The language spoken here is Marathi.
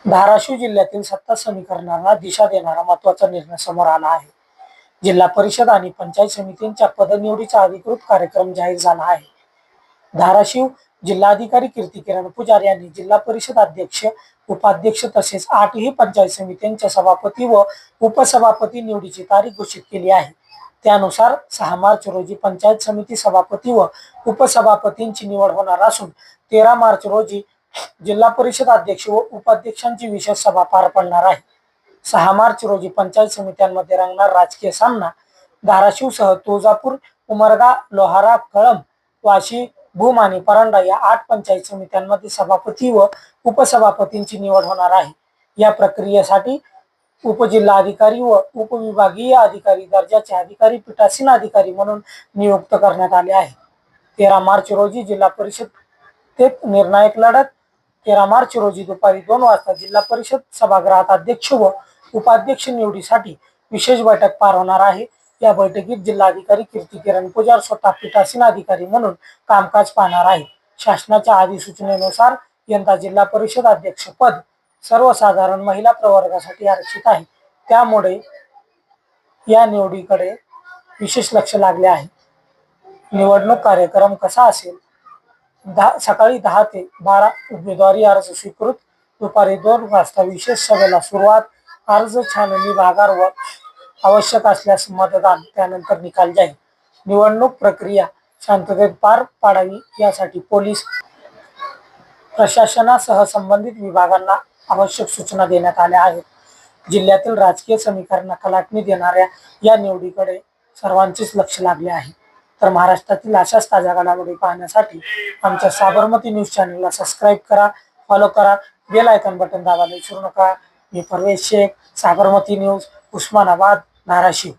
धाराशिव जिल्ह्यातील सत्ता समीकरणाला दिशा देणारा महत्त्वाचा निर्णय समोर आला आहे. जिल्हा परिषद आणि पंचायत समितींच्या पदनिवडीचा अधिकृत कार्यक्रम जाहीर झाला आहे. धाराशिव जिल्हाधिकारी कीर्तिकिरण पुजारी यांनी जिल्हा परिषद अध्यक्ष, उपाध्यक्ष तसेच 8ही पंचायत समित्यांच्या सभापती व उपसभापती निवडीची तारीख घोषित केली आहे. त्यानुसार 6 मार्च रोजी पंचायत समिती सभापती व उपसभापतींची निवड होणार असून 13 मार्च रोजी जिल्हा परिषद अध्यक्ष व उपाध्यक्षांची विशेष सभा पार पडणार आहे. 6 मार्च रोजी पंचायत समित्यांमध्ये रंगणार राजकीय सामना. धाराशिवसह तुळजापूर, उमरगा, लोहारा, कळंब, वाशी, भूम आणि परांडा या 8 पंचायत समित्यांमध्ये सभापती व उपसभापतींची निवड होणार आहे. या प्रक्रियेसाठी उपजिल्हाधिकारी व उपविभागीय अधिकारी दर्जाचे अधिकारी पीठासीन अधिकारी म्हणून नियुक्त करण्यात आले आहे. 13 मार्च रोजी जिल्हा परिषदेत निर्णायक लढत. 13 मार्च रोजी दुपारी 2 वाजता जिल्हा परिषद सभागृहात अध्यक्ष व उपाध्यक्ष निवडीसाठी विशेष बैठक पार होणार आहे. या बैठकीत जिल्हाधिकारी कीर्तिकिरण पुजारी स्वतः पीठासीन अधिकारी म्हणून कामकाज पाहणार आहेत. शासनाच्या अधिसूचनेनुसार यंदा जिल्हा परिषद अध्यक्ष पद सर्वसाधारण महिला प्रवर्गासाठी आरक्षित आहे. त्यामुळे या निवडीकडे विशेष लक्ष लागले आहे. निवडणूक कार्यक्रम कसा असेल? सकाळी 10 ते 12 उमेदवारी अर्ज स्वीकृत. दुपारी 2 वाजता विशेष सभेला सुरुवात. अर्ज छाननी विभागावर आवश्यक असल्यास मतदान, त्यानंतर निकाल जाहीर. निवडणूक प्रक्रिया शांततेत पार पाडावी यासाठी पोलीस प्रशासनासह संबंधित विभागांना आवश्यक सूचना देण्यात आल्या आहेत. जिल्ह्यातील राजकीय समीकरणाला कलाटणी देणाऱ्या या निवडीकडे सर्वांचेच लक्ष लागले आहे. तर महाराष्ट्रातील अशाच ताज्या घडामोडी पाहण्यासाठी आमच्या साबरमती न्यूज चॅनलला सबस्क्राईब करा, फॉलो करा, बेल आयकॉन बटन दाबायला विसरू नका. मी परवेश शेख, साबरमती न्यूज, उस्मानाबाद, धाराशिव.